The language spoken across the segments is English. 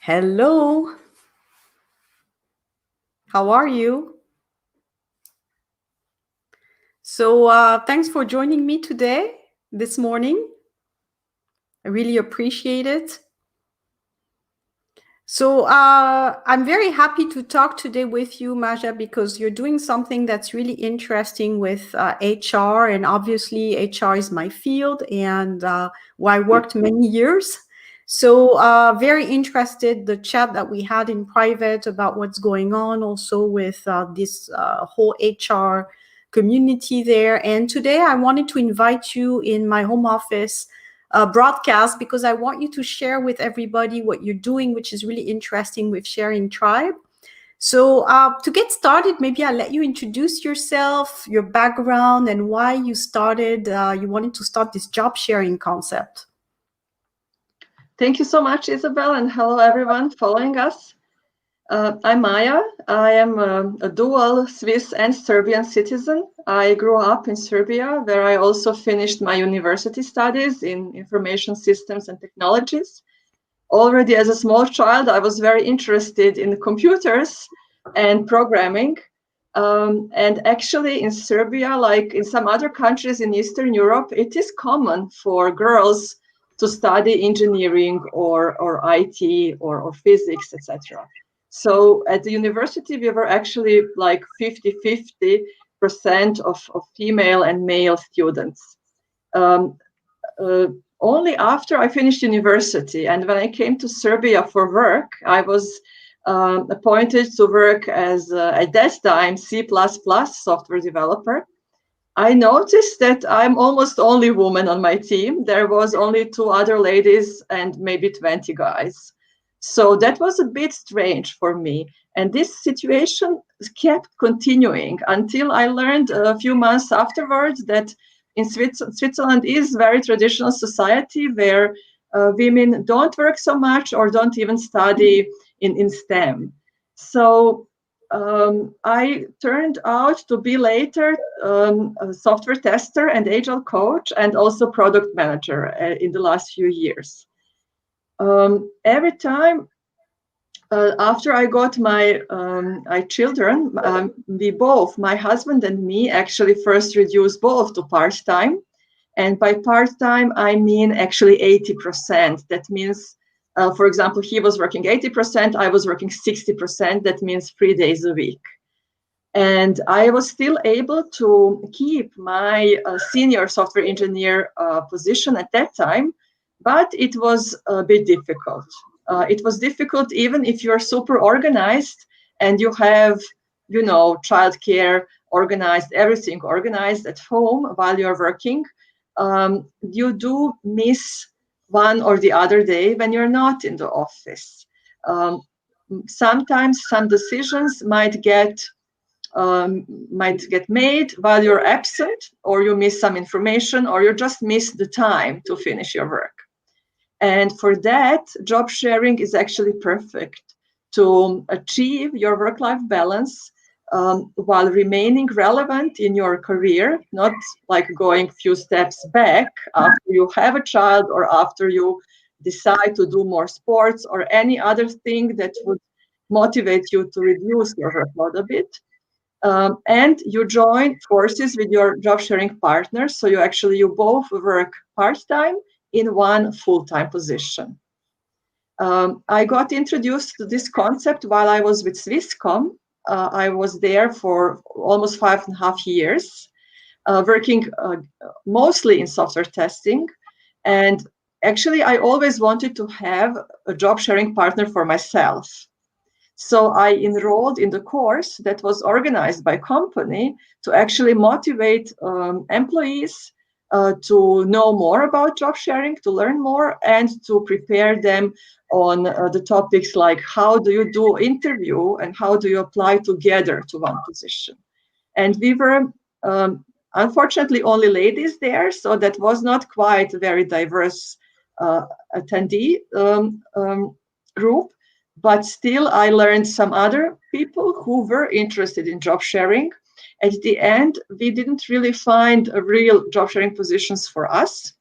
Hello, how are you? Thanks for joining me today, this morning. I really appreciate it. I'm very happy to talk today with you, Maja, because you're doing something that's really interesting with HR, and obviously HR is my field, and where I worked many years. Very interested the chat that we had in private about what's going on, also with this whole HR community there. And today I wanted to invite you in my home office broadcast because I want you to share with everybody what you're doing, which is really interesting with Sharing Tribe. To get started, maybe I'll let you introduce yourself, your background, and why you wanted to start this job sharing concept. Thank you so much, Isabel, and hello everyone following us. I'm Maja. I am a dual Swiss and Serbian citizen. I grew up in Serbia, where I also finished my university studies in information systems and technologies. Already as a small child, I was very interested in computers and programming. And actually in Serbia, like in some other countries in Eastern Europe, it is common for girls to study engineering or IT or physics, etc. So at the university, we were actually like 50-50% of female and male students. Only after I finished university and when I came to Serbia for work, I was appointed to work as, at that time, C++ software developer. I noticed that I'm almost only woman on my team. There was only 2 other ladies and maybe 20 guys. So that was a bit strange for me. And this situation kept continuing until I learned a few months afterwards that in Switzerland is very traditional society where women don't work so much or don't even study in STEM. So I turned out to be later a software tester and agile coach and also product manager in the last few years. Every time after I got my children, we both, my husband and me, actually first reduced both to part-time. And by part-time, I mean actually 80%. That means, for example, he was working 80%, I was working 60%. That means 3 days a week. And I was still able to keep my senior software engineer position at that time, but it was a bit difficult. It was difficult even if you're super organized and you have, childcare organized, everything organized at home while you're working. You do miss one or the other day when you're not in the office. Sometimes some decisions might get made while you're absent, or you miss some information, or you just miss the time to finish your work. And for that, job sharing is actually perfect to achieve your work-life balance while remaining relevant in your career, not like going few steps back after you have a child or after you decide to do more sports or any other thing that would motivate you to reduce your workload a bit. And you join forces with your job sharing partner. So you both work part-time in one full-time position. I got introduced to this concept while I was with Swisscom. I was there for almost 5.5 years, working mostly in software testing. And actually, I always wanted to have a job sharing partner for myself. So I enrolled in the course that was organized by company to actually motivate employees to know more about job sharing, to learn more, and to prepare them on the topics like how do you do interview and how do you apply together to one position. And we were unfortunately only ladies there, so that was not quite a very diverse attendee group. But still, I learned some other people who were interested in job sharing. At the end, we didn't really find a real job sharing positions for us,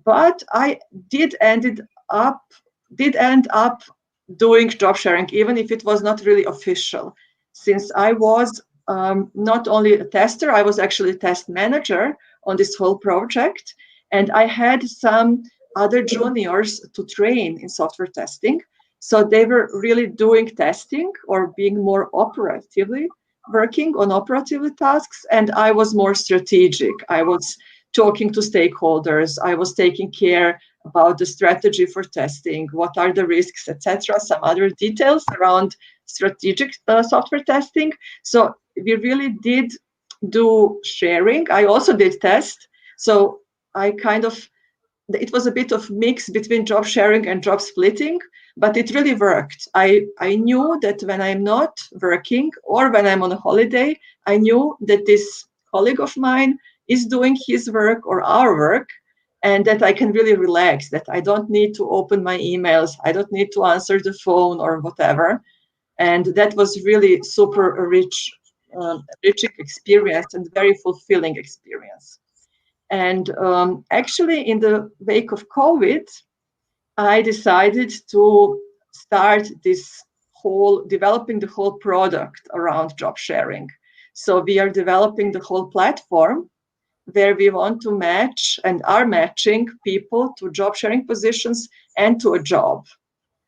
but I did end up doing job sharing, even if it was not really official. Since I was not only a tester, I was actually a test manager on this whole project. And I had some other juniors to train in software testing. So they were really doing testing or being more operatively working on operative tasks. And I was more strategic. I was talking to stakeholders. I was taking care about the strategy for testing, what are the risks, etc. Some other details around strategic software testing. So we really did do sharing. I also did test. So I kind of, it was a bit of mix between job sharing and job splitting, but it really worked. I knew that when I'm not working or when I'm on a holiday, I knew that this colleague of mine is doing his work or our work, and that I can really relax, that I don't need to open my emails, I don't need to answer the phone or whatever. And that was really super enriching experience and very fulfilling experience. And actually, in the wake of COVID, I decided to start this whole, developing the whole product around job sharing. So we are developing the whole platform where we want to match and are matching people to job sharing positions and to a job.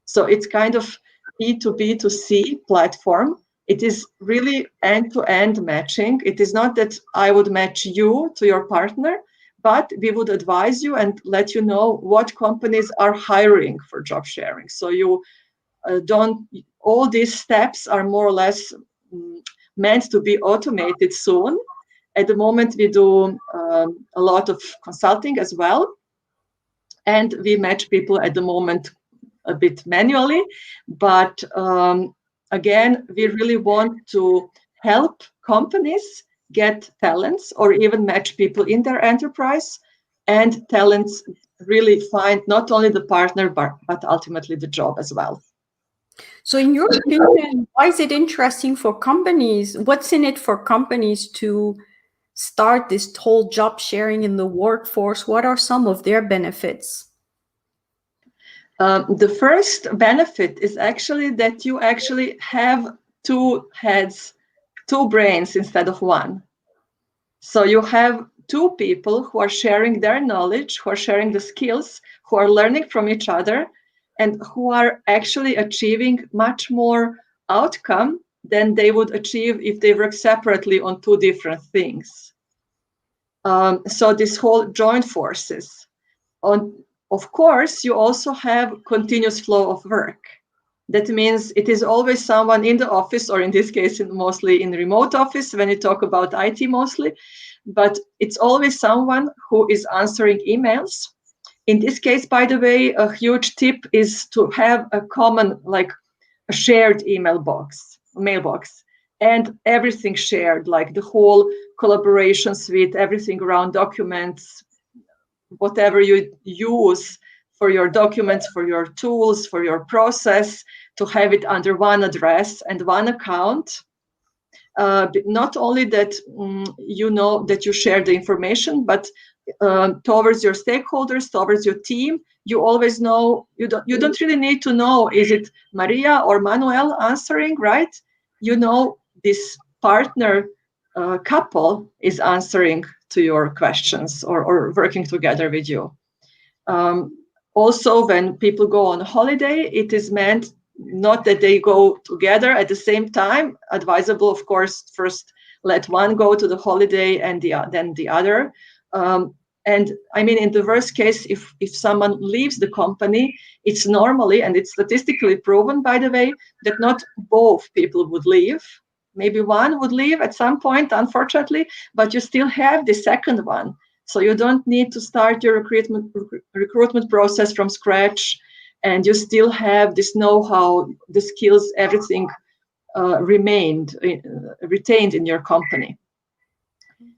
So it's kind of B2B to C platform. It is really end-to-end matching. It is not that I would match you to your partner, but we would advise you and let you know what companies are hiring for job sharing. So you don't, all these steps are more or less meant to be automated soon. At the moment, we do a lot of consulting as well, and we match people at the moment a bit manually. But again, we really want to help companies get talents or even match people in their enterprise, and talents really find not only the partner, but ultimately the job as well. So, in your opinion, why is it interesting for companies? What's in it for companies to start this whole job sharing in the workforce? What are some of their benefits? The first benefit is actually that you actually have two heads, two brains instead of one. So you have two people who are sharing their knowledge, who are sharing the skills, who are learning from each other, and who are actually achieving much more outcome than they would achieve if they work separately on two different things. So this whole joint forces. Of course, you also have continuous flow of work. That means it is always someone in the office, or in this case, mostly in remote office, when you talk about IT mostly, but it's always someone who is answering emails. In this case, by the way, a huge tip is to have a common, like a shared mailbox, and everything shared, like the whole collaboration suite, everything around documents, whatever you use for your documents, for your tools, for your process, to have it under one address and one account. Not only that you know that you share the information, but towards your stakeholders, towards your team, you always know, you don't really need to know, is it Maria or Manuel answering, right? You know this partner couple is answering to your questions, or working together with you. Also, when people go on holiday, it is meant not that they go together at the same time. Advisable, of course, first let one go to the holiday and then the other. And I mean, in the worst case, if someone leaves the company, it's normally, and it's statistically proven, by the way, that not both people would leave. Maybe one would leave at some point, unfortunately, but you still have the second one. So you don't need to start your recruitment process from scratch, and you still have this know-how, the skills, everything retained in your company.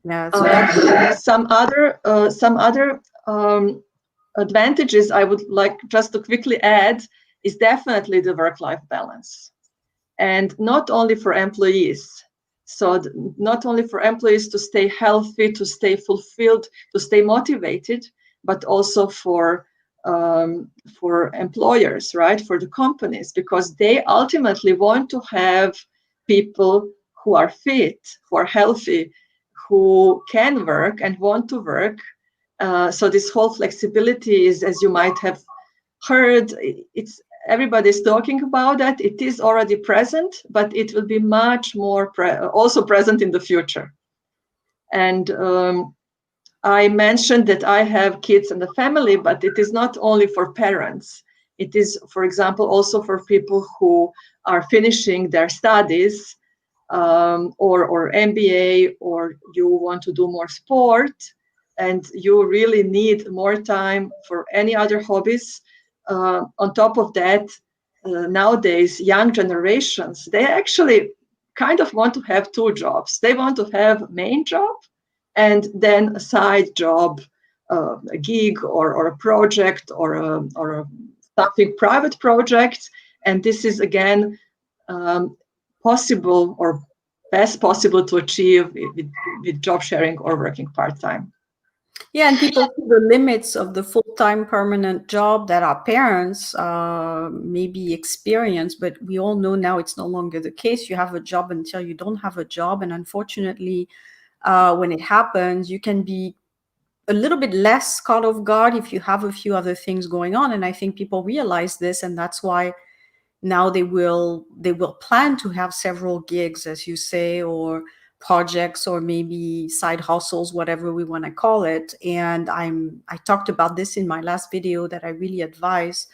Yeah, so that's some other advantages I would like just to quickly add is definitely the work-life balance, and not only for employees. So not only for employees to stay healthy, to stay fulfilled, to stay motivated, but also for for employers, right, for the companies, because they ultimately want to have people who are fit, who are healthy, who can work and want to work. So this whole flexibility is, as you might have heard, it's everybody's talking about that. It is already present, but it will be much more also present in the future. And I mentioned that I have kids and a family, but it is not only for parents. It is, for example, also for people who are finishing their studies, or MBA, or you want to do more sport, and you really need more time for any other hobbies. On top of that, nowadays, young generations, they actually kind of want to have two jobs. They want to have main job and then a side job, a gig or a project or a something private project. And this is again possible or best possible to achieve with job sharing or working part-time. Yeah, and people see the limits of the full-time permanent job that our parents maybe experience, but we all know now it's no longer the case. You have a job until you don't have a job, and unfortunately, when it happens, you can be a little bit less caught off guard if you have a few other things going on. And I think people realize this, and that's why now they will plan to have several gigs, as you say, or projects, or maybe side hustles, whatever we want to call it. And I talked about this in my last video, that I really advise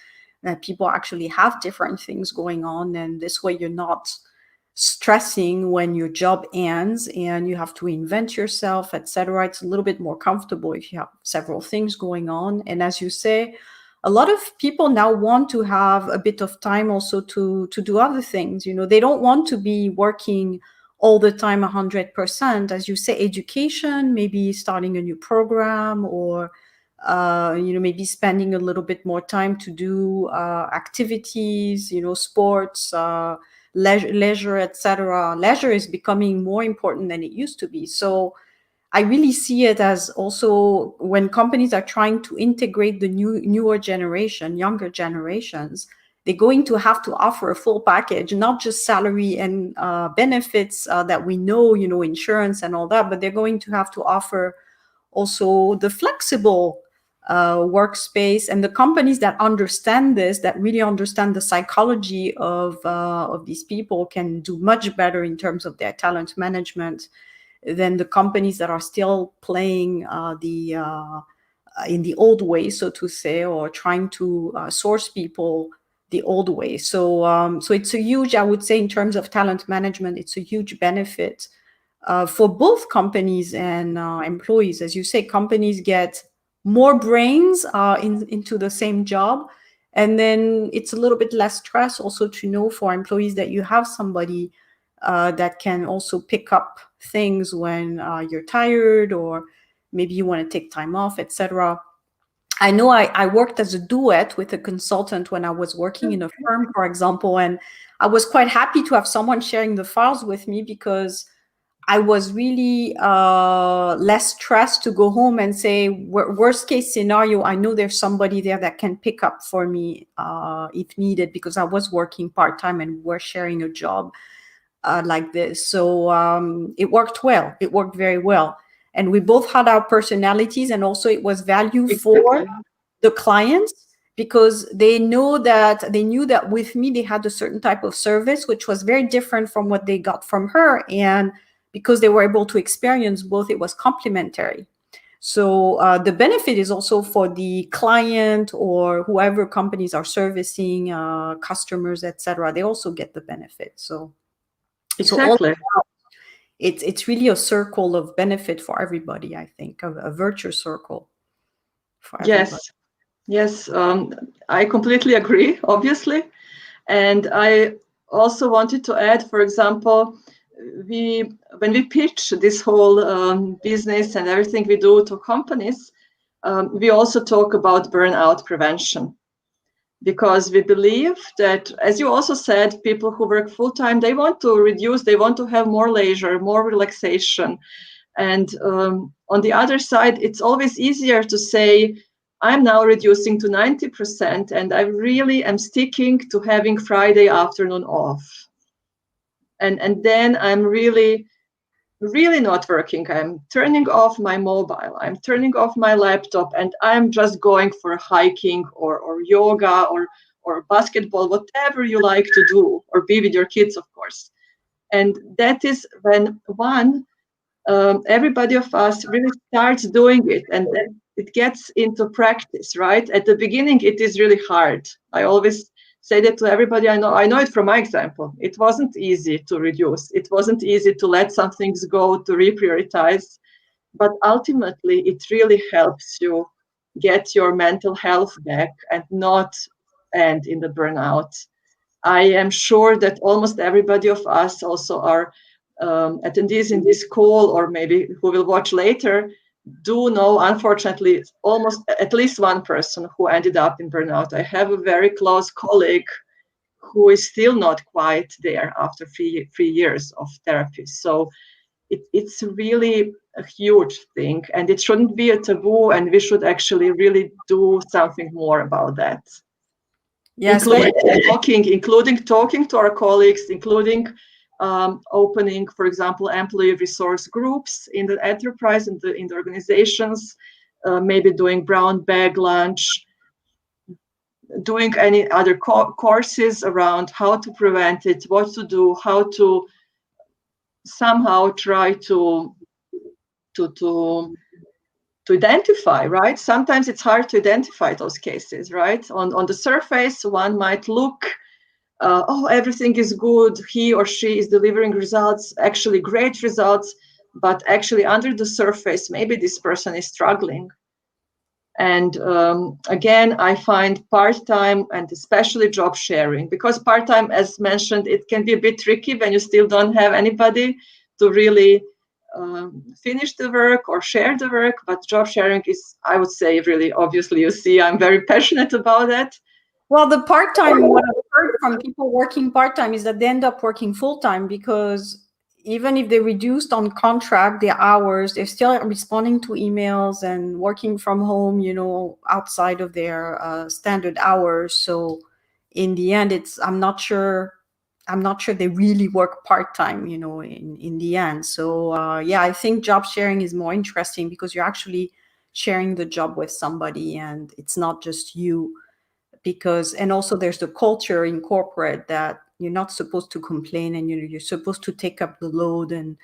that people actually have different things going on, and this way you're not stressing when your job ends and you have to invent yourself, etc. It's a little bit more comfortable if you have several things going on. And as you say, a lot of people now want to have a bit of time also to do other things. They don't want to be working all the time 100%. As you say, education, maybe starting a new program, or maybe spending a little bit more time to do activities, sports, leisure, etc. Leisure is becoming more important than it used to be. So I really see it as also when companies are trying to integrate the newer generation, younger generations, they're going to have to offer a full package, not just salary and benefits that we know, insurance and all that, but they're going to have to offer also the flexible workspace. And the companies that understand this, that really understand the psychology of these people, can do much better in terms of their talent management than the companies that are still playing in the old way, so to say, or trying to source people the old way. So it's a huge, I would say, in terms of talent management, it's a huge benefit for both companies and employees. As you say, companies get more brains into the same job, and then it's a little bit less stress also to know for employees that you have somebody that can also pick up things when you're tired, or maybe you want to take time off, etc. I know I worked as a duet with a consultant when I was working in a firm, for example, and I was quite happy to have someone sharing the files with me, because I was really less stressed to go home and say, worst case scenario, I know there's somebody there that can pick up for me if needed, because I was working part-time and we're sharing a job like this. So it worked well. It worked very well. And we both had our personalities, and also it was value for the clients, because they knew that with me they had a certain type of service which was very different from what they got from her. And because they were able to experience both, it was complementary. So the benefit is also for the client, or whoever companies are servicing, customers, etc. They also get the benefit. So Exactly. it's really a circle of benefit for everybody, I think, a virtuous circle for everybody. Yes, I completely agree, obviously. And I also wanted to add, for example, when we pitch this whole business and everything we do to companies, we also talk about burnout prevention, because we believe that, as you also said, people who work full-time, they want to reduce, they want to have more leisure, more relaxation. And on the other side, it's always easier to say, I'm now reducing to 90%, and I really am sticking to having Friday afternoon off. And then I'm really not working. I'm turning off my mobile, I'm turning off my laptop, and I'm just going for hiking or yoga or basketball, whatever you like to do, or be with your kids, of course. And that is when everybody of us really starts doing it, and then it gets into practice, right? At the beginning, it is really hard. I always say that to everybody I know. I know it from my example. It wasn't easy to reduce. It wasn't easy to let some things go, to reprioritize. But ultimately, it really helps you get your mental health back and not end in the burnout. I am sure that almost everybody of us also are attendees in this call, or maybe who will watch later, do know, unfortunately, almost at least one person who ended up in burnout. I have a very close colleague who is still not quite there after three years of therapy. So it's really a huge thing, and it shouldn't be a taboo, and we should actually really do something more about that. Yes, Including talking to our colleagues, including opening, for example, employee resource groups in the enterprise, in the organizations, maybe doing brown bag lunch, doing any other courses around how to prevent it, what to do, how to somehow try to identify, right? Sometimes it's hard to identify those cases, right? On the surface, one might look, oh, everything is good, he or she is delivering results, actually great results, but actually under the surface, maybe this person is struggling. And again, I find part-time and especially job sharing, because part-time, as mentioned, it can be a bit tricky when you still don't have anybody to really finish the work or share the work. But job sharing is, I would say, really, obviously, you see, I'm very passionate about that. Well, the part-time, what I've heard from people working part-time is that they end up working full-time, because even if they reduced on contract their hours, they're still responding to emails and working from home, outside of their standard hours. So in the end, I'm not sure they really work part-time, in the end. So yeah, I think job sharing is more interesting, because you're actually sharing the job with somebody, and it's not just you. And also there's the culture in corporate that you're not supposed to complain, and you're supposed to take up the load and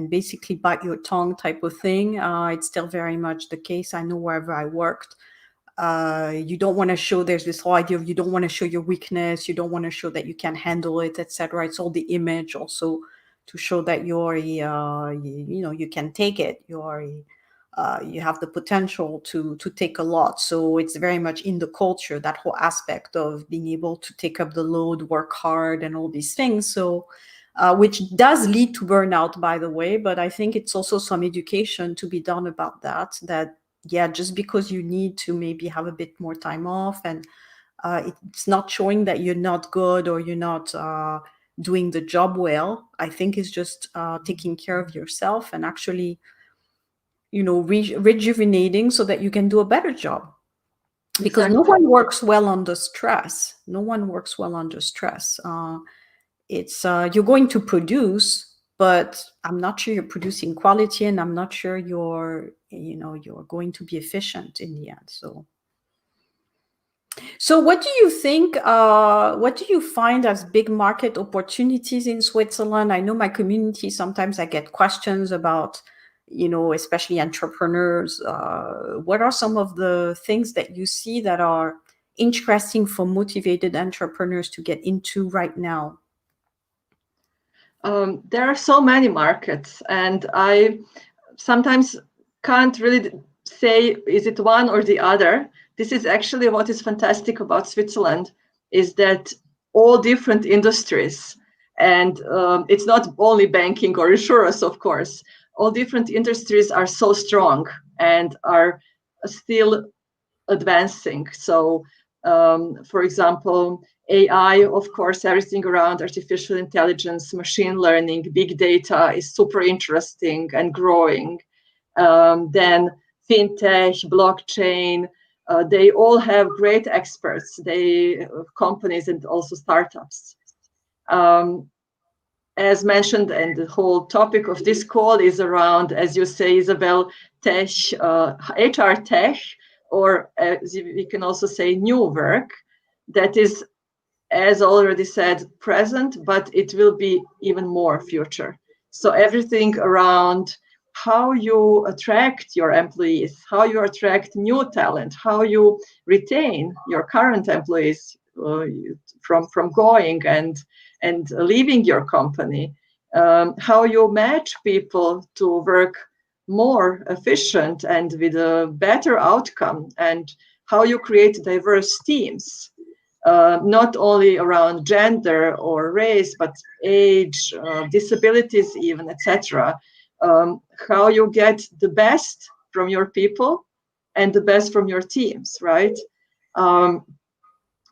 basically bite your tongue type of thing. It's still very much the case. I know wherever I worked, you don't want to show, there's this whole idea of you don't want to show your weakness, you don't want to show that you can handle it, etc. It's all the image also to show that you can take it, you have the potential to take a lot. So it's very much in the culture, that whole aspect of being able to take up the load, work hard, and all these things. So which does lead to burnout, by the way. But I think it's also some education to be done about that yeah, just because you need to maybe have a bit more time off, and it's not showing that you're not good or you're not doing the job well. I think it's just taking care of yourself and actually rejuvenating so that you can do a better job, because Exactly. no one works well under stress. It's you're going to produce, but I'm not sure you're producing quality, and I'm not sure you're going to be efficient in the end. So what do you think, what do you find as big market opportunities in Switzerland? I know my community, sometimes I get questions about, especially entrepreneurs. What are some of the things that you see that are interesting for motivated entrepreneurs to get into right now? There are so many markets, and I sometimes can't really say, is it one or the other? This is actually what is fantastic about Switzerland, is that all different industries, and it's not only banking or insurance, of course, all different industries are so strong and are still advancing. So, for example, AI, of course, everything around artificial intelligence, machine learning, big data is super interesting and growing. Then fintech, blockchain. They all have great experts. They companies and also startups. Um, as mentioned, and the whole topic of this call is around, as you say, Isabel, tech, HR tech, or as we can also say, new work. That is, as already said, present, but it will be even more future. So everything around how you attract your employees, how you attract new talent, how you retain your current employees from going and leaving your company, how you match people to work more efficient and with a better outcome, and how you create diverse teams, not only around gender or race, but age, disabilities, even, etc. How you get the best from your people and the best from your teams, right? Um,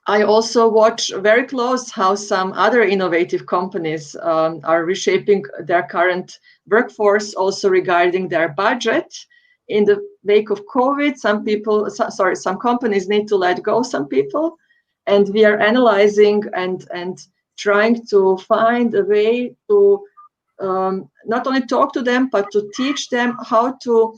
I also watch very close how some other innovative companies are reshaping their current workforce, also regarding their budget. In the wake of COVID, some companies need to let go some people, and we are analyzing and trying to find a way to not only talk to them but to teach them how to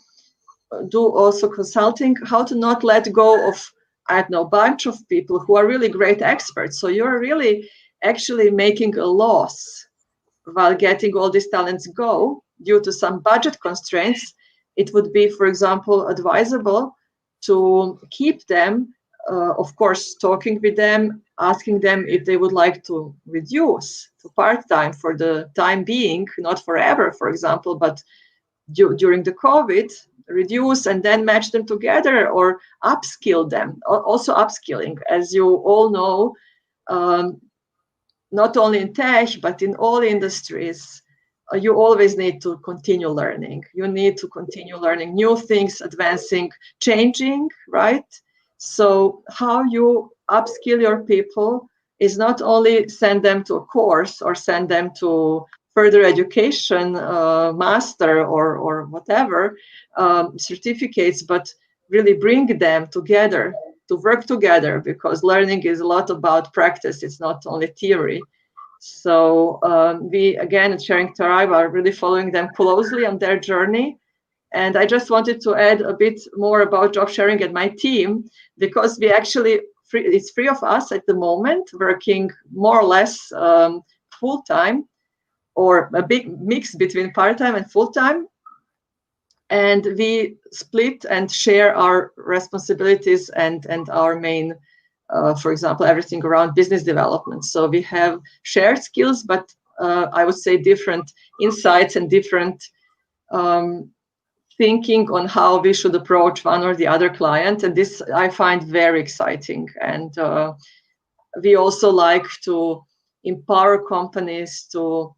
do also consulting, how to not let go of, I don't know, a bunch of people who are really great experts. So you're really actually making a loss while getting all these talents go due to some budget constraints. It would be, for example, advisable to keep them, of course, talking with them, asking them if they would like to reduce to part-time for the time being, not forever, for example, but during the COVID, reduce and then match them together, or upskill them. Also upskilling, as you all know, um, not only in tech, but in all industries, you always need to continue learning. You need to continue learning new things, advancing, changing, right? So how you upskill your people is not only send them to a course or send them to further education, master or whatever, certificates, but really bring them together to work together, because learning is a lot about practice. It's not only theory. So we, again, at Sharing Tribe, are really following them closely on their journey. And I just wanted to add a bit more about job sharing and my team, because we actually, it's three of us at the moment, working more or less full-time, or a big mix between part-time and full-time. And we split and share our responsibilities and our main, for example, everything around business development. So we have shared skills, but I would say different insights and different thinking on how we should approach one or the other client. And this I find very exciting. And we also like to empower companies to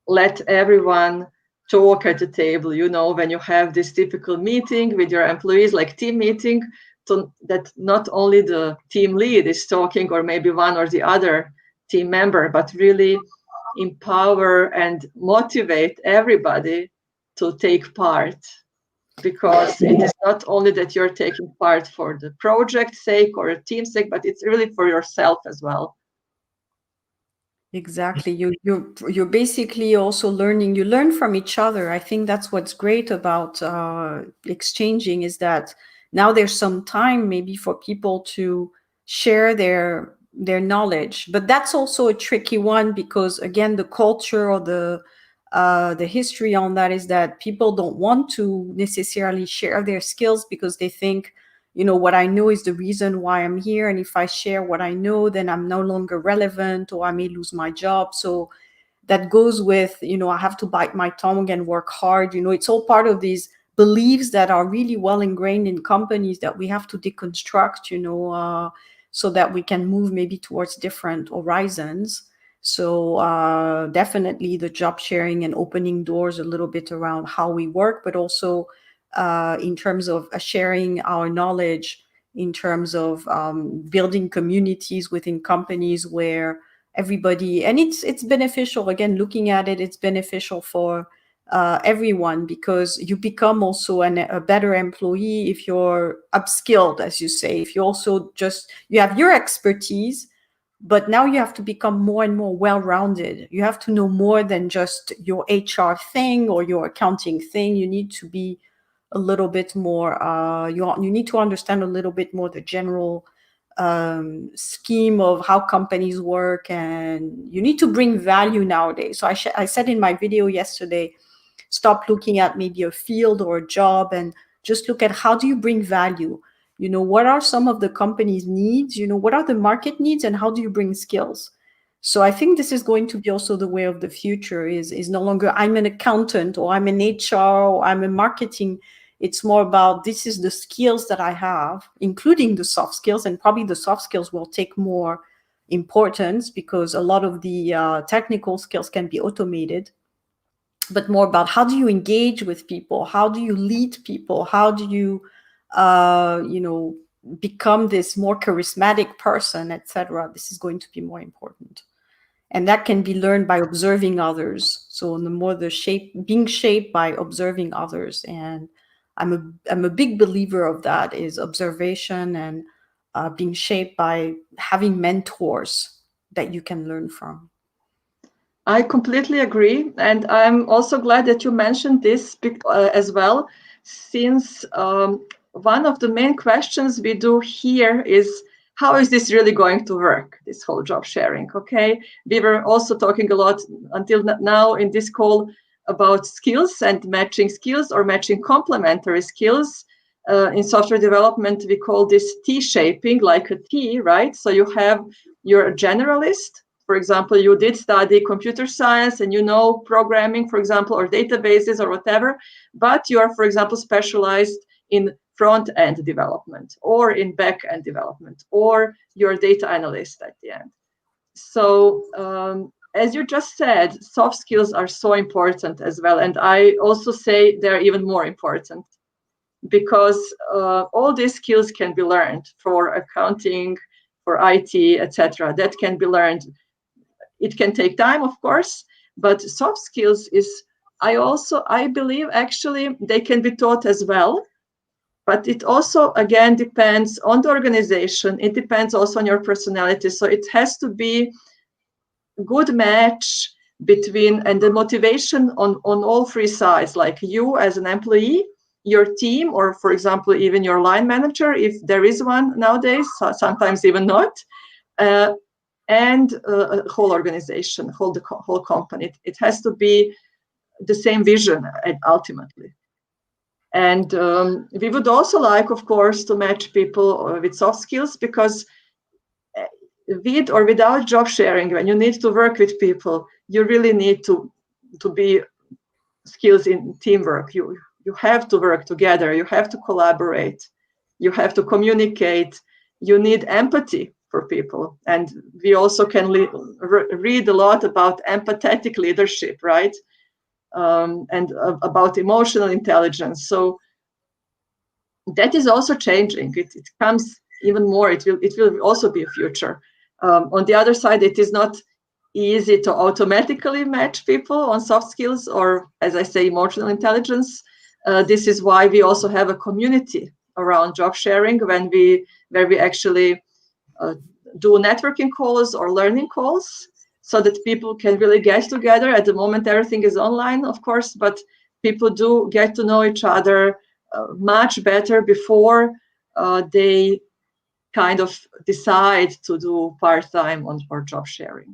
let everyone talk at the table. You know, when you have this typical meeting with your employees, like team meeting, that not only the team lead is talking, or maybe one or the other team member, but really empower and motivate everybody to take part, because it is not only that you're taking part for the project's sake or a team's sake, but it's really for yourself as well. Exactly. You're basically also learning. You learn from each other. I think that's what's great about exchanging, is that now there's some time maybe for people to share their knowledge. But that's also a tricky one, because again, the culture or the history on that is that people don't want to necessarily share their skills, because they think, what I know is the reason why I'm here. And if I share what I know, then I'm no longer relevant, or I may lose my job. So that goes with, I have to bite my tongue and work hard. It's all part of these beliefs that are really well ingrained in companies that we have to deconstruct, so that we can move maybe towards different horizons. So definitely the job sharing and opening doors a little bit around how we work, but also in terms of sharing our knowledge, in terms of building communities within companies where everybody, and it's beneficial. Again, looking at it, it's beneficial for everyone, because you become also a better employee if you're upskilled, as you say. If you also just, you have your expertise, but now you have to become more and more well-rounded. You have to know more than just your HR thing or your accounting thing. You need to be a little bit more, you need to understand a little bit more the general scheme of how companies work, and you need to bring value nowadays. So I said in my video yesterday, stop looking at maybe a field or a job and just look at how do you bring value. What are some of the company's needs? What are the market needs, and how do you bring skills? So I think this is going to be also the way of the future, is no longer I'm an accountant or I'm an HR or I'm in marketing. It's more about this is the skills that I have, including the soft skills, and probably the soft skills will take more importance because a lot of the technical skills can be automated, but more about how do you engage with people? How do you lead people? How do you, become this more charismatic person, etc. This is going to be more important. And that can be learned by observing others. So the more being shaped by observing others. And I'm a big believer of that, is observation and being shaped by having mentors that you can learn from. I completely agree. And I'm also glad that you mentioned this as well, since one of the main questions we do here is, how is this really going to work, this whole job sharing? Okay, we were also talking a lot until now in this call about skills and matching skills or matching complementary skills. In software development, we call this T-shaping, like a T, right? So you're a generalist. For example, you did study computer science and you know programming, for example, or databases or whatever, but you are, for example, specialized in front-end development or in back-end development, or you're a data analyst at the end. So as you just said, soft skills are so important as well. And I also say they're even more important because all these skills can be learned for accounting, for IT, etc. That can be learned. It can take time, of course, but soft skills I believe actually they can be taught as well. But it also, again, depends on the organization. It depends also on your personality. So it has to be a good match between, and the motivation on all three sides, like you as an employee, your team, or for example, even your line manager, if there is one nowadays, sometimes even not, and a whole organization, whole company. It has to be the same vision ultimately. And we would also like, of course, to match people with soft skills, because with or without job sharing, when you need to work with people, you really need to be skills in teamwork. You have to work together. You have to collaborate. You have to communicate. You need empathy for people. And we also can read a lot about empathetic leadership, right? And about emotional intelligence. So that is also changing. It comes even more. It will also be a future. On the other side, it is not easy to automatically match people on soft skills or, as I say, emotional intelligence. This is why we also have a community around job sharing where we actually do networking calls or learning calls, so that people can really get together. At the moment, everything is online, of course, but people do get to know each other much better before they kind of decide to do part-time or job sharing.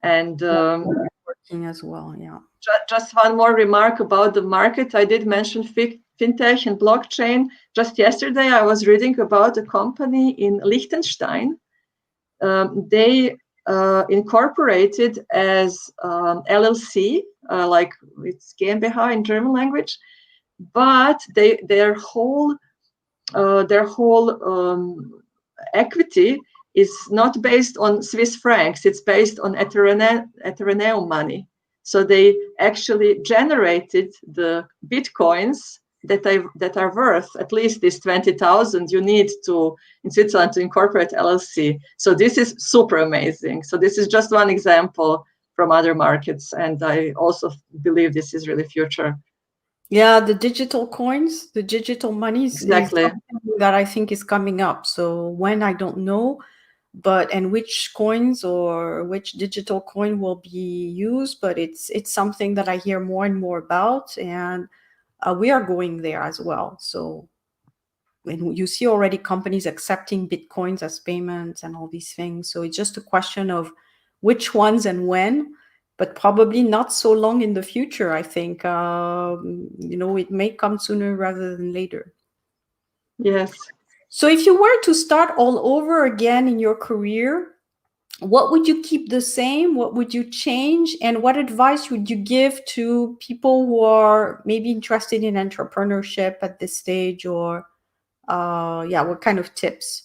And working as well, yeah. Just one more remark about the market. I did mention fintech and blockchain. Just yesterday, I was reading about a company in Liechtenstein. They incorporated as LLC, like it's GmbH in German language, but their whole equity is not based on Swiss francs. It's based on Ethereum money. So they actually generated the bitcoins that are worth at least this 20,000 you need to in Switzerland to incorporate LLC. So this is super amazing. So this is just one example from other markets. And I also believe this is really future. Yeah, the digital coins, the digital monies is Exactly. something that I think is coming up. So when, I don't know, but and which coins or which digital coin will be used, but it's something that I hear more and more about, and we are going there as well. So when you see already companies accepting bitcoins as payments and all these things, so it's just a question of which ones and when, but probably not so long in the future. I think it may come sooner rather than later. Yes. So if you were to start all over again in your career, what would you keep the same? What would you change? And what advice would you give to people who are maybe interested in entrepreneurship at this stage? Or yeah, what kind of tips?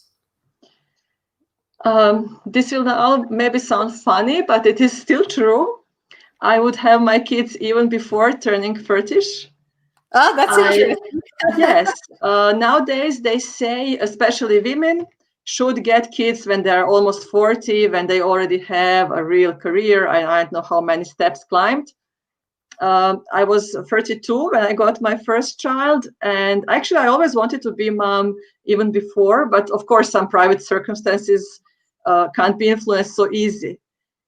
This will now maybe sound funny, but it is still true. I would have my kids even before turning 30. Ah, that's I interesting. Yes. Nowadays they say, especially women, should get kids when they're almost 40, when they already have a real career. I don't know how many steps climbed. I was 32 when I got my first child, and actually I always wanted to be mom even before, but of course some private circumstances can't be influenced so easy.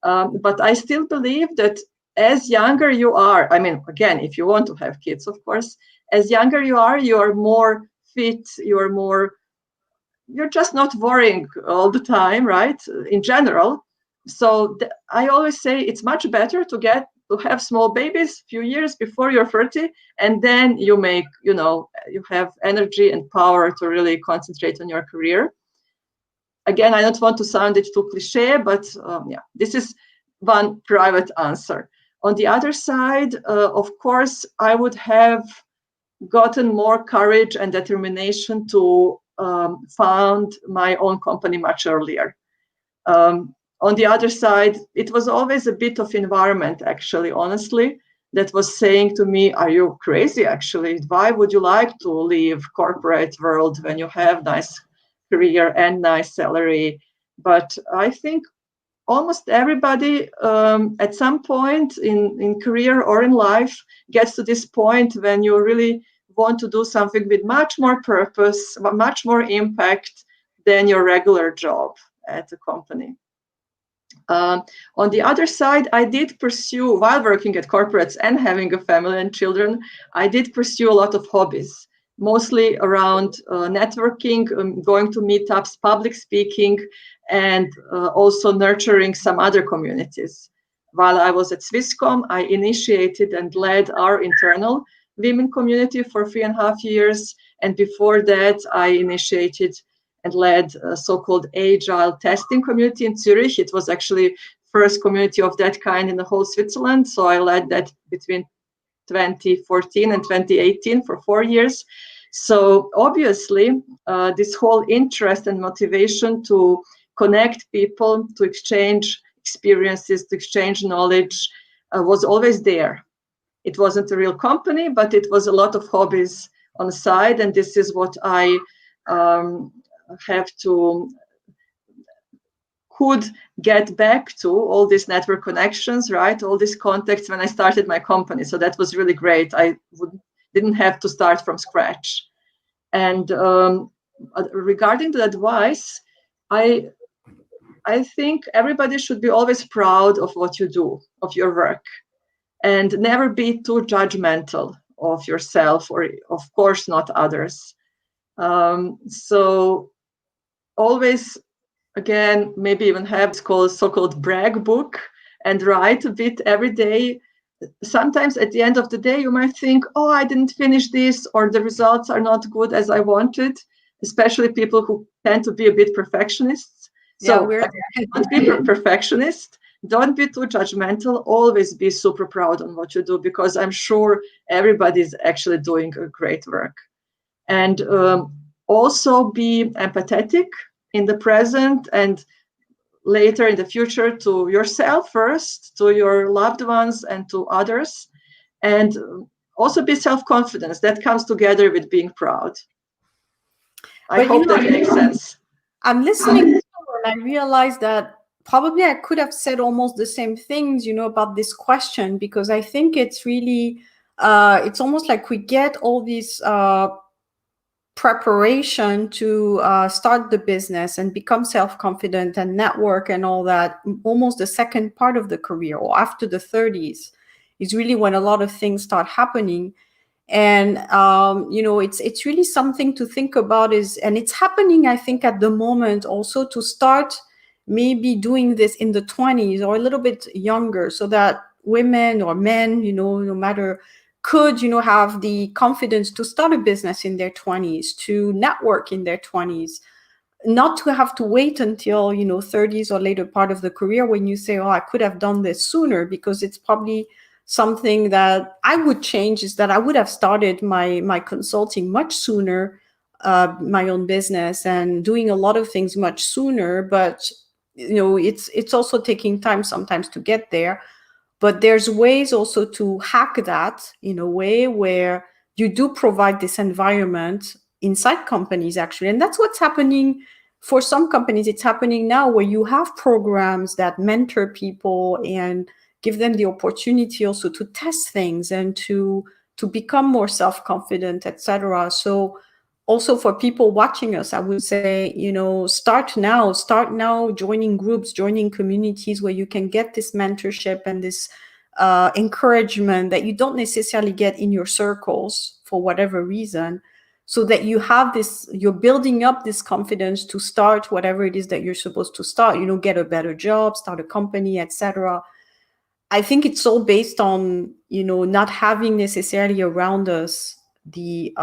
But I still believe that as younger you are, I mean, again, if you want to have kids, of course, as younger you are more fit, you're just not worrying all the time, right? In general. So I always say it's much better to have small babies few years before you're 30, and then you have energy and power to really concentrate on your career. Again, I don't want to sound it too cliche, but yeah, this is one private answer. On the other side, of course, I would have gotten more courage and determination to found my own company much earlier. On the other side, it was always a bit of environment, actually, honestly, that was saying to me, are you crazy, actually? Why would you like to leave corporate world when you have nice career and nice salary? But I think almost everybody at some point in career or in life gets to this point when you really want to do something with much more purpose, much more impact than your regular job at a company. On the other side, I did pursue, while working at corporates and having a family and children, I did pursue a lot of hobbies, mostly around networking, going to meetups, public speaking, and also nurturing some other communities. While I was at Swisscom, I initiated and led our internal women community for 3.5 years. And before that, I initiated and led a so-called agile testing community in Zurich. It was actually first community of that kind in the whole Switzerland. So I led that between 2014 and 2018 for 4 years. So obviously, this whole interest and motivation to connect people, to exchange experiences, to exchange knowledge was always there. It wasn't a real company, but it was a lot of hobbies on the side. And this is what I have to could get back to all these network connections, right? All these contacts when I started my company. So that was really great. I didn't have to start from scratch. And regarding the advice, I think everybody should be always proud of what you do, of your work, and never be too judgmental of yourself or, of course, not others. So always, again, maybe even have this so-called brag book and write a bit every day. Sometimes at the end of the day, you might think, oh, I didn't finish this, or the results are not good as I wanted, especially people who tend to be a bit perfectionists. Yeah, So don't be a perfectionist. Don't be too judgmental. Always be super proud on what you do, because I'm sure everybody's actually doing a great work. And also be empathetic in the present and later in the future, to yourself first, to your loved ones, and to others. And also be self-confidence. That comes together with being proud. I hope that makes sense. I'm listening and I realize that probably I could have said almost the same things, about this question, because I think it's really, it's almost like we get all these preparation to start the business and become self-confident and network and all that, almost the second part of the career or after the 30s is really when a lot of things start happening. And it's really something to think about, and it's happening, I think, at the moment also, to start maybe doing this in the 20s or a little bit younger, so that women or men, no matter, could have the confidence to start a business in their 20s, to network in their 20s, not to have to wait until 30s or later part of the career when you say, oh, I could have done this sooner. Because it's probably something that I would change, is that I would have started my consulting much sooner, my own business, and doing a lot of things much sooner. But it's also taking time sometimes to get there. But there's ways also to hack that in a way where you do provide this environment inside companies, actually. And that's what's happening for some companies. It's happening now, where you have programs that mentor people and give them the opportunity also to test things and to become more self-confident, etc. So also for people watching us, I would say, start now, joining groups, joining communities where you can get this mentorship and this encouragement that you don't necessarily get in your circles for whatever reason, so that you have this, you're building up this confidence to start whatever it is that you're supposed to start, get a better job, start a company, etc. I think it's all based on, not having necessarily around us the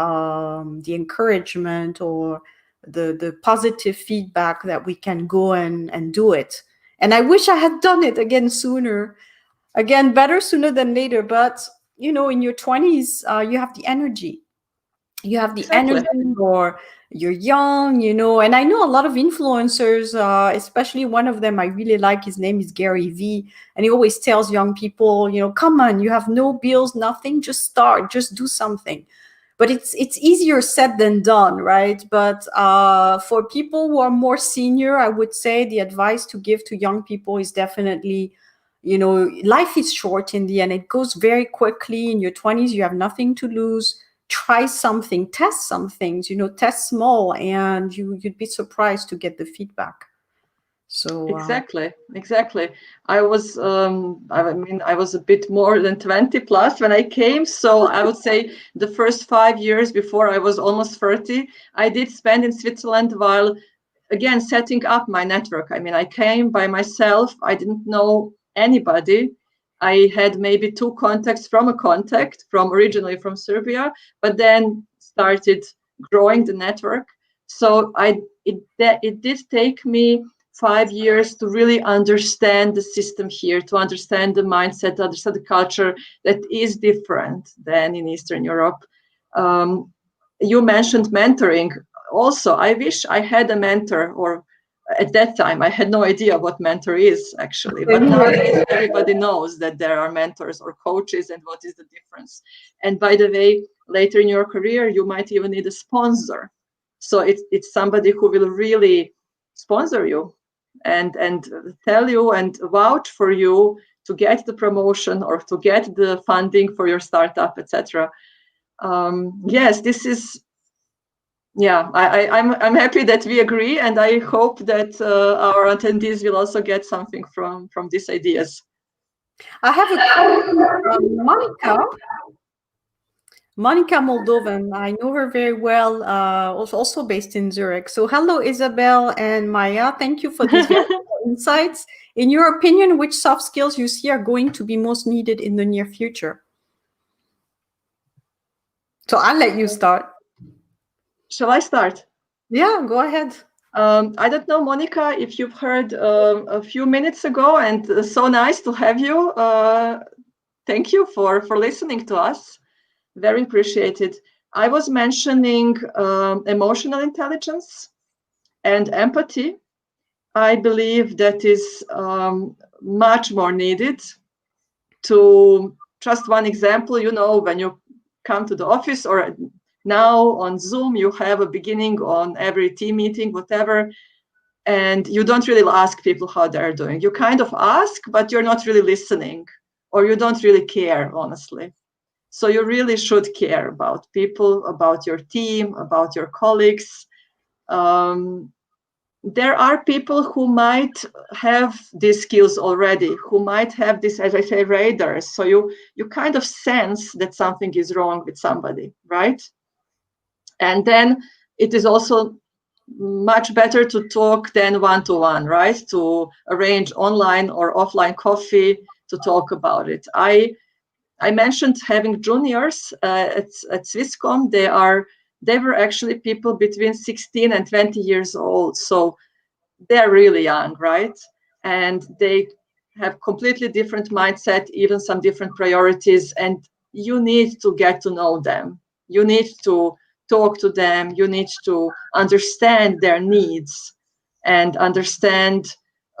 encouragement or the positive feedback that we can go and do it. And I wish I had done it again sooner. Again, better sooner than later. But in your 20s, you have the energy. You have the Exactly. energy, or you're young, and I know a lot of influencers, especially one of them I really like. His name is Gary V, and he always tells young people, come on, you have no bills, nothing, just start, just do something. But it's easier said than done, right? But for people who are more senior, I would say the advice to give to young people is definitely, life is short in the end. It goes very quickly. In your 20s, you have nothing to lose. Try something, test some things, test small, and you'd be surprised to get the feedback. So Exactly. I was, I was a bit more than 20 plus when I came. So I would say the first 5 years before I was almost 30, I did spend in Switzerland while, again, setting up my network. I came by myself. I didn't know anybody. I had maybe two contacts from a contact from originally from Serbia, but then started growing the network. So it did take me 5 years to really understand the system here, to understand the mindset, to understand the culture that is different than in Eastern Europe. You mentioned mentoring. Also, I wish I had a mentor, or at that time I had no idea what mentor is actually, but nowadays everybody knows that there are mentors or coaches and what is the difference. And by the way, later in your career you might even need a sponsor. So it's somebody who will really sponsor you and tell you and vouch for you to get the promotion or to get the funding for your startup, etc. Yes, this is, yeah, I'm happy that we agree, and I hope that our attendees will also get something from these ideas. I have a question from Monica Moldovan. I know her very well, also based in Zurich. So hello, Isabel and Maya. Thank you for these insights. In your opinion, which soft skills you see are going to be most needed in the near future? So I'll let you start. Shall I start? Yeah, go ahead. I don't know, Monica, if you've heard a few minutes ago, and so nice to have you. Thank you for listening to us. Very appreciated. I was mentioning emotional intelligence and empathy. I believe that is much more needed. To just one example, when you come to the office, or now on Zoom, you have a beginning on every team meeting, whatever. and you don't really ask people how they're doing. You kind of ask, but you're not really listening, or you don't really care, honestly. So you really should care about people, about your team, about your colleagues. There are people who might have these skills already, who might have this, as I say, radars. So you kind of sense that something is wrong with somebody, right? And then it is also much better to talk than one-to-one, right? To arrange online or offline coffee to talk about it. I mentioned having juniors at Swisscom. They were actually people between 16 and 20 years old. So they're really young, right? And they have completely different mindset, even some different priorities. And you need to get to know them. You need to talk to them. You need to understand their needs and understand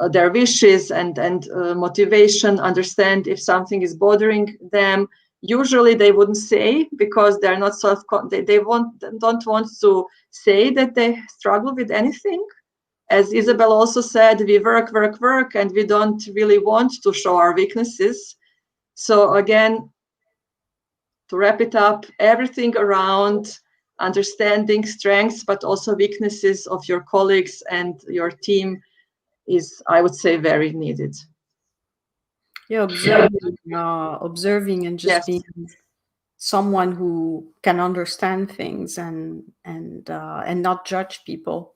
their wishes and motivation, understand if something is bothering them. Usually they wouldn't say, because they're not don't want to say that they struggle with anything. As Isabel also said, we work, and we don't really want to show our weaknesses. So again, to wrap it up, everything around understanding strengths, but also weaknesses of your colleagues and your team is, I would say, very needed. Yeah, observing and just Yes, being someone who can understand things and not judge people.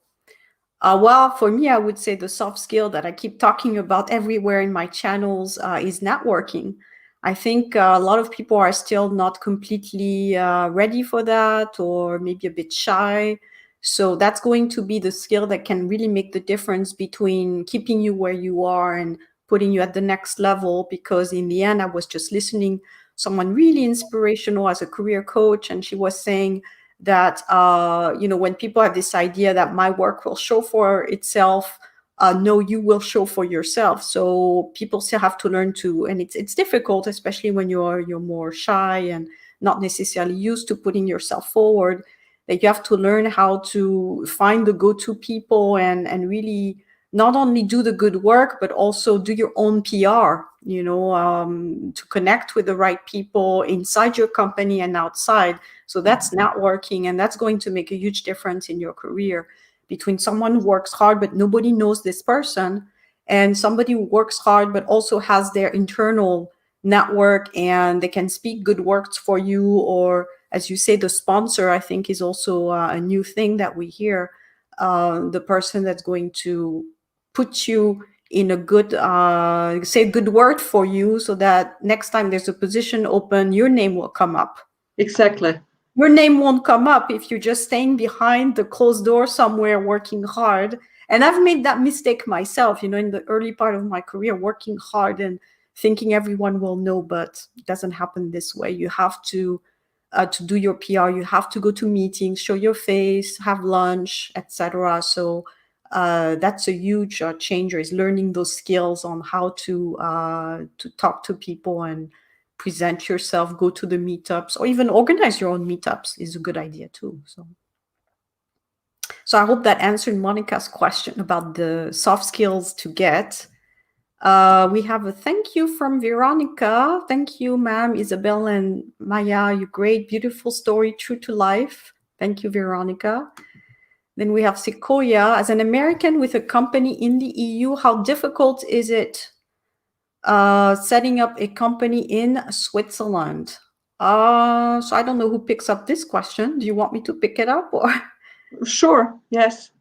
Well, for me, I would say the soft skill that I keep talking about everywhere in my channels is networking. I think a lot of people are still not completely ready for that, or maybe a bit shy. So that's going to be the skill that can really make the difference between keeping you where you are and putting you at the next level. Because in the end, I was just listening someone really inspirational as a career coach, and she was saying that when people have this idea that my work will show for itself, no, you will show for yourself. So people still have to learn to, and it's difficult, especially when you're more shy and not necessarily used to putting yourself forward, that you have to learn how to find the go-to people and really not only do the good work, but also do your own PR, to connect with the right people inside your company and outside. So that's networking, and that's going to make a huge difference in your career, between someone who works hard, but nobody knows this person, and somebody who works hard, but also has their internal network and they can speak good words for you. Or, as you say, the sponsor, I think, is also a new thing that we hear. The person that's going to put you in a good, say a good word for you, so that next time there's a position open, your name will come up. exactly. Your name won't come up if you're just staying behind the closed door somewhere working hard. And I've made that mistake myself, in the early part of my career, working hard and thinking everyone will know, but it doesn't happen this way. You have to do your PR, you have to go to meetings, show your face, have lunch, etc. So that's a huge changer, is learning those skills on how to talk to people and present yourself, go to the meetups, or even organize your own meetups is a good idea too. So I hope that answered Monica's question about the soft skills to get. We have a thank you from Veronica. Thank you, ma'am, Isabel and Maya. You great, beautiful story, true to life. Thank you, Veronica. Then we have Sequoia. As an American with a company in the EU, how difficult is it setting up a company in Switzerland? So I don't know who picks up this question. Do you want me to pick it up, or? Sure, yes.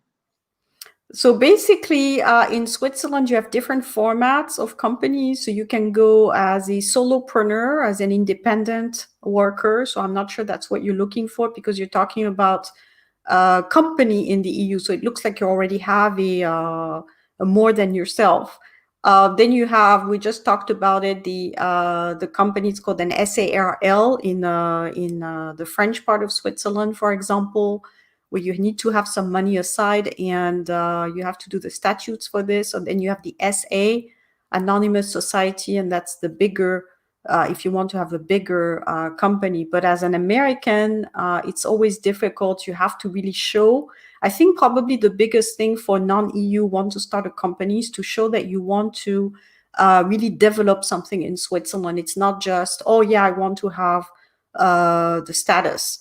So basically, in Switzerland, you have different formats of companies. So you can go as a solopreneur, as an independent worker. So I'm not sure that's what you're looking for, because you're talking about a company in the EU. So it looks like you already have a more than yourself. Then you have, we just talked about it, the company is called an SARL in the French part of Switzerland, for example, where you need to have some money aside, and you have to do the statutes for this. And then you have the SA, Anonymous Society, and that's the bigger if you want to have a bigger company. But as an American, it's always difficult. You have to really show. I think probably the biggest thing for non-EU want to start a company is to show that you want to really develop something in Switzerland. It's not just, oh yeah, I want to have the status.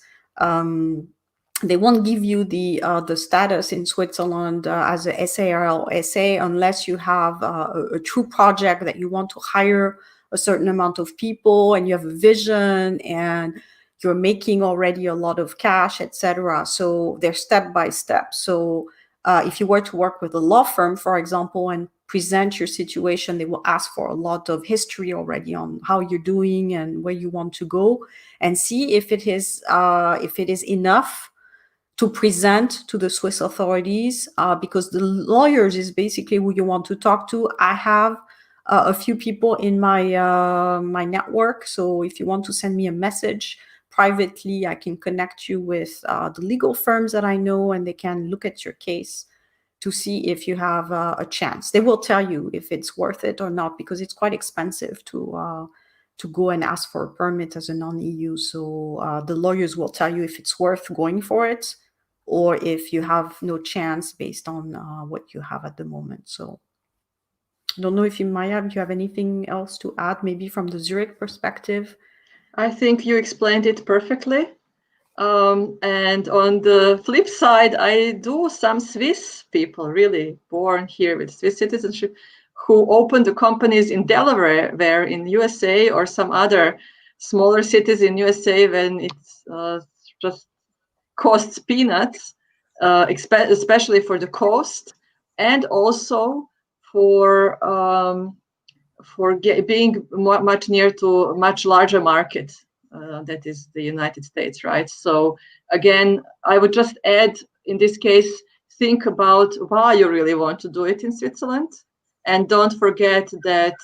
They won't give you the status in Switzerland as a SARL SA unless you have a true project that you want to hire a certain amount of people and you have a vision and you're making already a lot of cash, etc. So they're step by step. So if you were to work with a law firm, for example, and present your situation, they will ask for a lot of history already on how you're doing and where you want to go, and see if it is enough to present to the Swiss authorities, because the lawyers is basically who you want to talk to. I have a few people in my network, so if you want to send me a message privately, I can connect you with the legal firms that I know, and they can look at your case to see if you have a chance. They will tell you if it's worth it or not, because it's quite expensive to go and ask for a permit as a non-EU. So the lawyers will tell you if it's worth going for it or if you have no chance based on what you have at the moment. So I don't know if you, Maya, do you have anything else to add, maybe from the Zurich perspective? I think you explained it perfectly. And on the flip side, I do some Swiss people really born here with Swiss citizenship who open the companies in Delaware, where in USA or some other smaller cities in USA when it's just costs peanuts, especially for the cost, and also for being much near to a much larger market that is the United States, right? So again, I would just add in this case, think about why you really want to do it in Switzerland, and don't forget that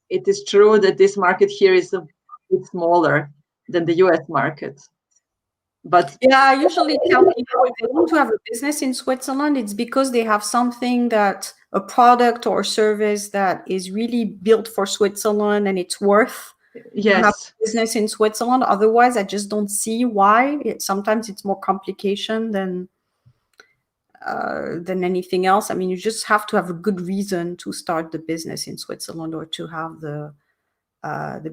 it is true that this market here is a bit smaller than the US market. But yeah, I usually tell people if they want to have a business in Switzerland, it's because they have something that a product or service that is really built for Switzerland and it's worth to have yes, a business in Switzerland. Otherwise, I just don't see why. Sometimes it's more complication than anything else. I mean, you just have to have a good reason to start the business in Switzerland or to have the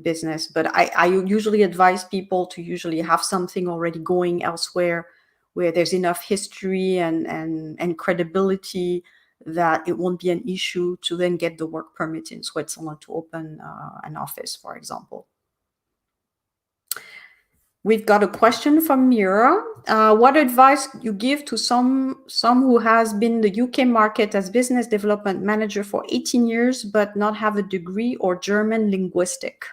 business. But I usually advise people to usually have something already going elsewhere where there's enough history and credibility that it won't be an issue to then get the work permit in Switzerland to open an office, for example. We've got a question from Mira. What advice you give to some who has been in the UK market as business development manager for 18 years, but not have a degree or German linguistic?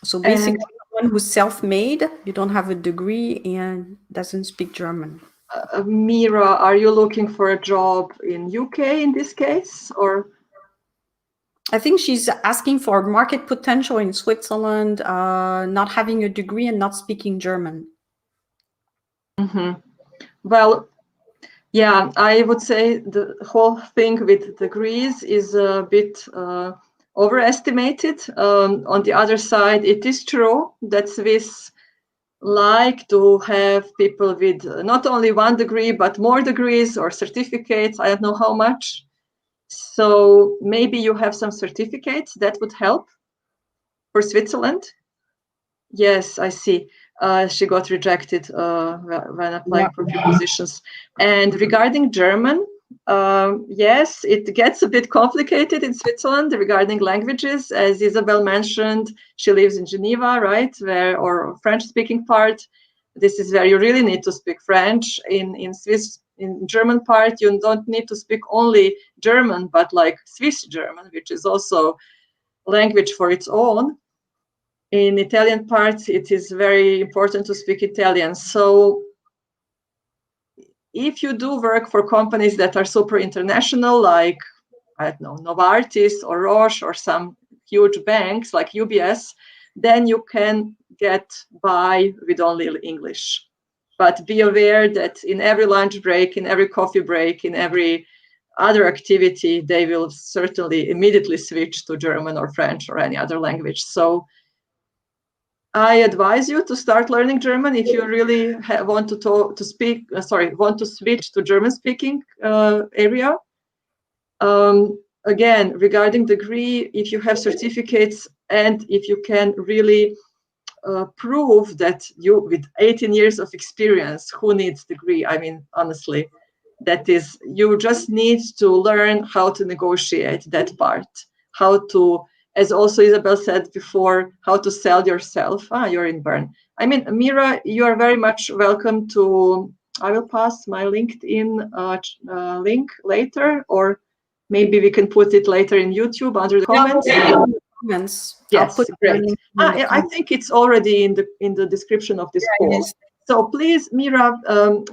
So basically, someone who's self-made, you don't have a degree and doesn't speak German. Mira, are you looking for a job in UK in this case, or? I think she's asking for market potential in Switzerland, not having a degree and not speaking German. Mm-hmm. Well, yeah, I would say the whole thing with degrees is a bit overestimated. On the other side, it is true that Swiss like to have people with not only one degree, but more degrees or certificates. I don't know how much. So maybe you have some certificates that would help for Switzerland. Yes, I see. She got rejected when applying for few positions. And regarding German, yes, it gets a bit complicated in Switzerland regarding languages. As Isabel mentioned, she lives in Geneva, right? Or French-speaking part. This is where you really need to speak French. In German part, you don't need to speak only German, but like Swiss German, which is also language for its own. In Italian parts, it is very important to speak Italian. So if you do work for companies that are super international, like, I don't know, Novartis or Roche or some huge banks like UBS, then you can get by with only English. But be aware that in every lunch break, in every coffee break, in every other activity, they will certainly immediately switch to German or French or any other language. So I advise you to start learning German if you really want to switch to German-speaking area. Again, regarding degree, if you have certificates and if you can really prove that you, with 18 years of experience, who needs degree? I mean, honestly, that is, you just need to learn how to negotiate that part, how to, as also Isabel said before, how to sell yourself. You're in Bern. I mean, Mira, you are very much welcome to, I will pass my LinkedIn link later, or maybe we can put it later in YouTube under the comments. Yes, great. I think it's already in the description of this call. So please, Mira,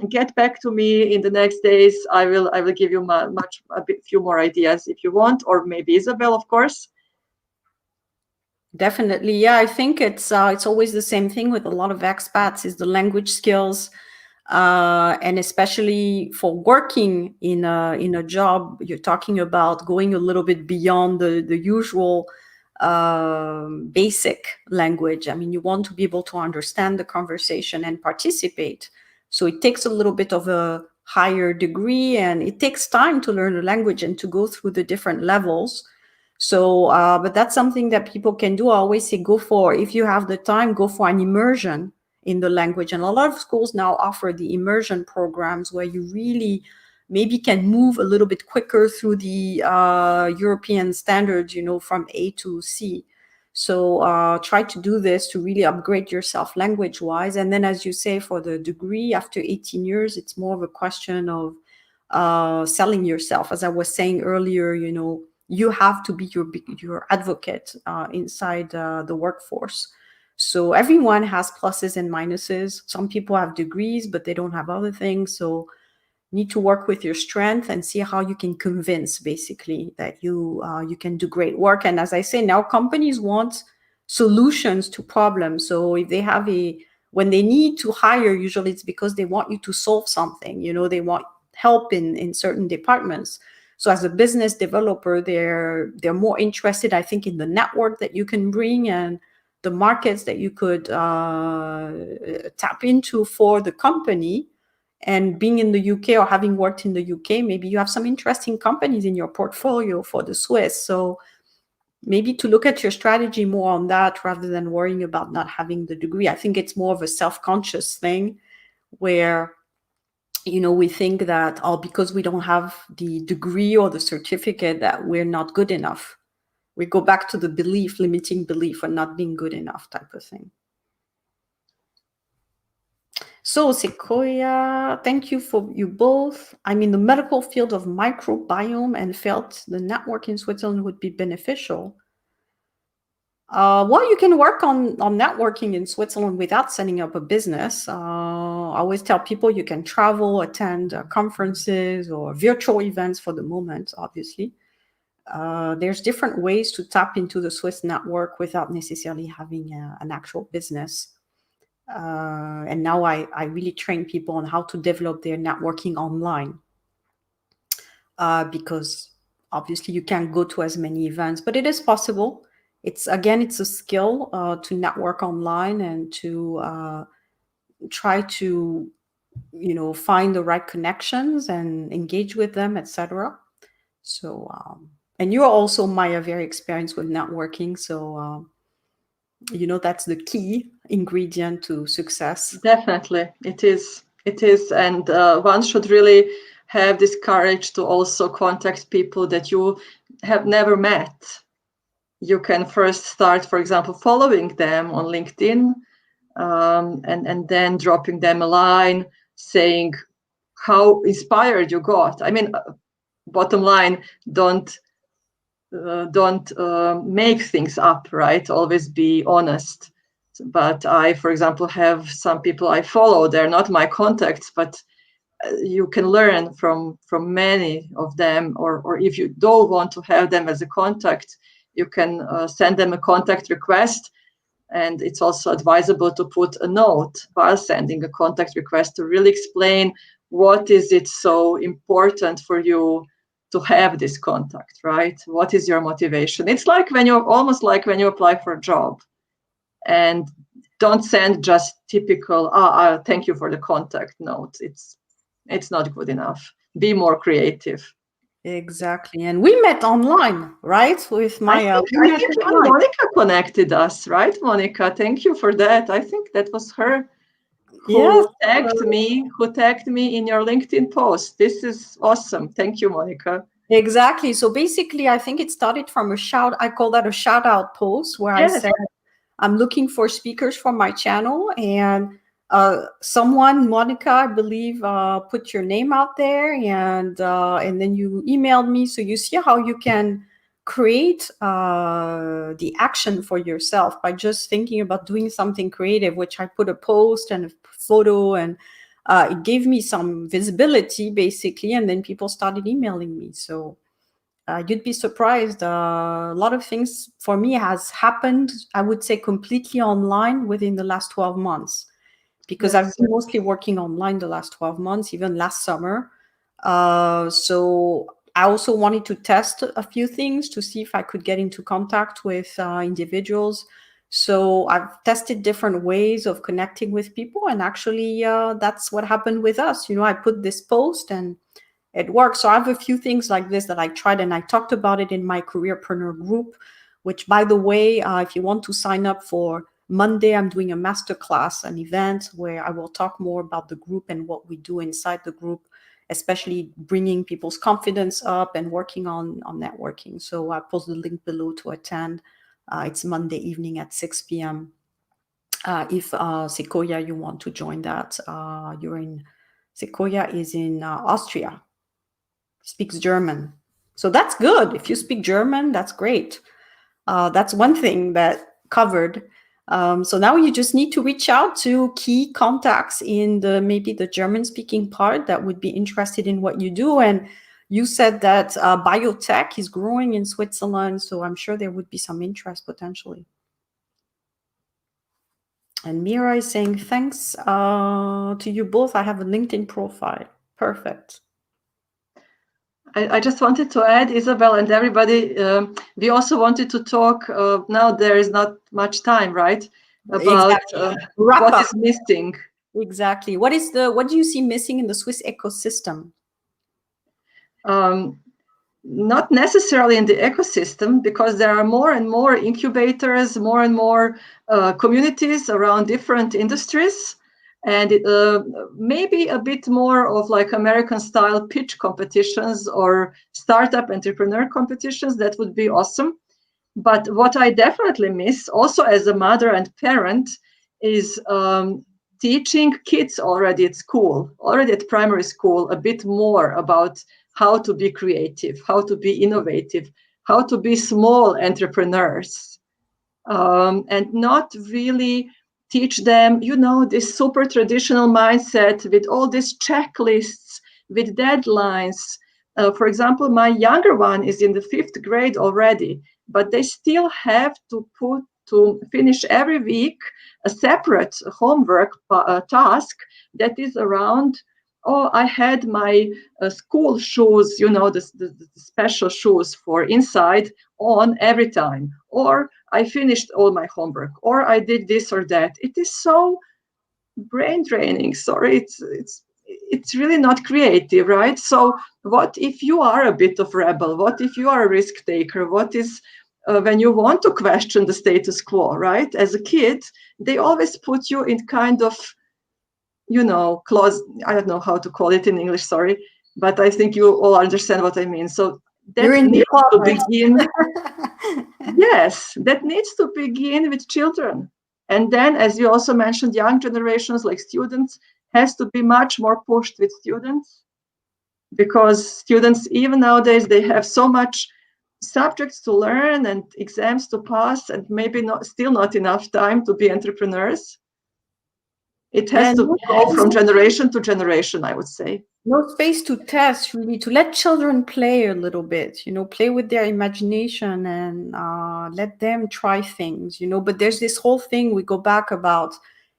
get back to me in the next days. I will give you a few more ideas if you want, or maybe Isabel, of course. Definitely, yeah. I think it's always the same thing with a lot of expats, is the language skills, and especially for working in a job, you're talking about going a little bit beyond the usual basic language. I mean, you want to be able to understand the conversation and participate. So it takes a little bit of a higher degree, and it takes time to learn the language and to go through the different levels. So, but that's something that people can do. I always say, if you have the time, go for an immersion in the language. And a lot of schools now offer the immersion programs where you really maybe can move a little bit quicker through the European standards, from A to C. So try to do this to really upgrade yourself language-wise. And then, as you say, for the degree, after 18 years, it's more of a question of selling yourself. As I was saying earlier, you have to be your advocate inside the workforce. So everyone has pluses and minuses. Some people have degrees, but they don't have other things. So you need to work with your strength and see how you can convince, basically, that you can do great work. And as I say, now companies want solutions to problems. So if they have when they need to hire, usually it's because they want you to solve something. They want help in certain departments. So as a business developer, they're more interested, I think, in the network that you can bring and the markets that you could tap into for the company. And being in the UK or having worked in the UK, maybe you have some interesting companies in your portfolio for the Swiss. So maybe to look at your strategy more on that rather than worrying about not having the degree. I think it's more of a self-conscious thing where we think that, because we don't have the degree or the certificate, that we're not good enough. We go back to the limiting belief and not being good enough type of thing. So Sequoia, thank you for you both. I'm in the medical field of microbiome and felt the network in Switzerland would be beneficial. Well, you can work on networking in Switzerland without setting up a business. I always tell people you can travel, attend conferences or virtual events for the moment, obviously. There's different ways to tap into the Swiss network without necessarily having an actual business. And now I really train people on how to develop their networking online. Because obviously you can't go to as many events, but it is possible. It's a skill to network online and to try to, find the right connections and engage with them, etc. So, and you're also, Maja, very experienced with networking. So, that's the key ingredient to success. Definitely, it is. It is, and one should really have this courage to also contact people that you have never met. You can first start, for example, following them on LinkedIn, and then dropping them a line saying how inspired you got. I mean, bottom line, don't make things up, right? Always be honest. But I, for example, have some people I follow. They're not my contacts, but you can learn from many of them. Or if you don't want to have them as a contact, you can send them a contact request. And it's also advisable to put a note while sending a contact request to really explain what is it so important for you to have this contact, right? What is your motivation? It's like when you're almost like when you apply for a job, and don't send just typical thank you for the contact note. It's not good enough. Be more creative. Exactly. And we met online, right? With I Maya. think We I met think even online. Monica connected us, right, Monica? Thank you for that. I think that was her Yes. who tagged me in your LinkedIn post. This is awesome. Thank you, Monica. Exactly. So basically, I think it started from I call that a shout out post where I Yes. said, I'm looking for speakers for my channel. And someone, Monica, I believe, put your name out there, and then you emailed me. So you see how you can create the action for yourself by just thinking about doing something creative, which I put a post and a photo, and it gave me some visibility basically, and then people started emailing me. So you'd be surprised. A lot of things for me has happened, I would say, completely online within the last 12 months, because I've Yes. been mostly working online the last 12 months, even last summer. So I also wanted to test a few things to see if I could get into contact with individuals. So I've tested different ways of connecting with people, and actually that's what happened with us. I put this post and it works. So I have a few things like this that I tried, and I talked about it in my careerpreneur group, which, by the way, if you want to sign up for Monday, I'm doing a masterclass, an event where I will talk more about the group and what we do inside the group, especially bringing people's confidence up and working on networking. So I post the link below to attend. It's Monday evening at 6 p.m. If Sequoia, you want to join that, Sequoia is in Austria, speaks German. So that's good. If you speak German, that's great. That's one thing that covered. So now you just need to reach out to key contacts in maybe the German speaking part that would be interested in what you do. And you said that biotech is growing in Switzerland, so I'm sure there would be some interest potentially. And Mira is saying, thanks to you both. I have a LinkedIn profile. Perfect. I just wanted to add, Isabel and everybody, we also wanted to talk, now there is not much time, right? About Exactly. what is missing. Exactly. What do you see missing in the Swiss ecosystem? Not necessarily in the ecosystem, because there are more and more incubators, more and more communities around different industries, and maybe a bit more of like American style pitch competitions or startup entrepreneur competitions. That would be awesome. But what I definitely miss also as a mother and parent is teaching kids already at school, already at primary school, a bit more about how to be creative, how to be innovative, how to be small entrepreneurs, and not really teach them, this super traditional mindset with all these checklists, with deadlines. For example, my younger one is in the 5th grade already, but they still have to finish every week a separate homework task that is around, I had my school shoes, the special shoes for inside on every time, or I finished all my homework, or I did this or that. It is so brain draining. Sorry, it's really not creative, right? So what if you are a bit of rebel? What if you are a risk taker? What is when you want to question the status quo, right? As a kid, they always put you in kind of, clause. I don't know how to call it in English, sorry, but I think you all understand what I mean. So You're that in the needs club, to right? begin. Yes, that needs to begin with children. And then, as you also mentioned, young generations like students has to be much more pushed with students, because students, even nowadays, they have so much subjects to learn and exams to pass, and maybe still not enough time to be entrepreneurs. It has And to go from generation to generation, I would say. no space to test, really, to let children play a little bit, play with their imagination, and let them try things, but there's this whole thing we go back about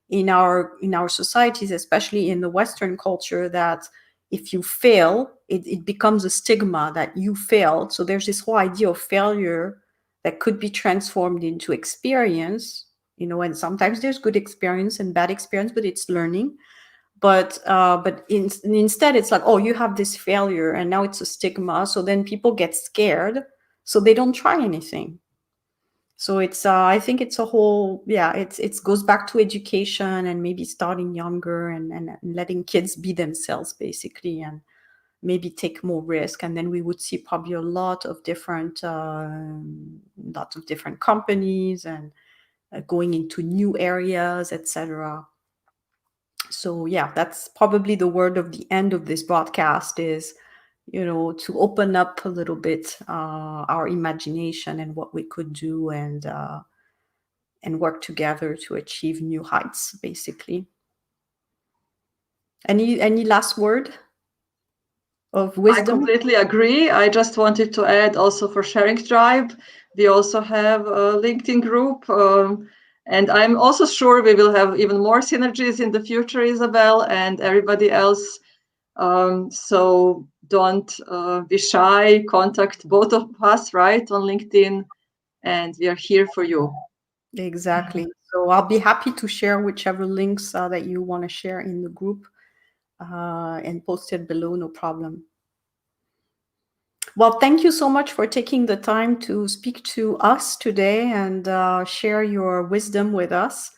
in our societies, especially in the Western culture, that if you fail, it becomes a stigma that you failed. So there's this whole idea of failure that could be transformed into experience, and sometimes there's good experience and bad experience, but it's learning. But instead it's like, oh, you have this failure and now it's a stigma. So then people get scared, so they don't try anything. So it's I think it's a whole, yeah, it goes back to education and maybe starting younger and letting kids be themselves basically, and maybe take more risk. And then we would see probably a lot of different companies and going into new areas, etc. So yeah, that's probably the word of the end of this broadcast is, to open up a little bit our imagination and what we could do, and work together to achieve new heights, basically. Any last word of I wisdom? completely agree. I just wanted to add also for Sharing Tribe, we also have a LinkedIn group. And I'm also sure we will have even more synergies in the future, Isabel and everybody else. So don't be shy, contact both of us, right, on LinkedIn, and we are here for you. Exactly. So I'll be happy to share whichever links that you want to share in the group, and post it below, no problem. Well, thank you so much for taking the time to speak to us today and share your wisdom with us.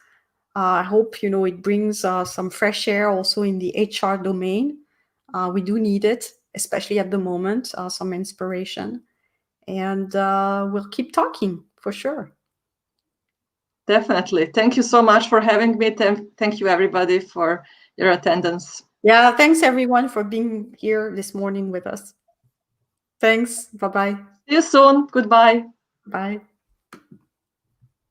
I hope it brings some fresh air also in the HR domain. We do need it, especially at the moment, some inspiration. And we'll keep talking for sure. Definitely. Thank you so much for having me. Thank you, everybody, for your attendance. Yeah, thanks everyone for being here this morning with us. Thanks. Bye-bye. See you soon. Goodbye. Bye.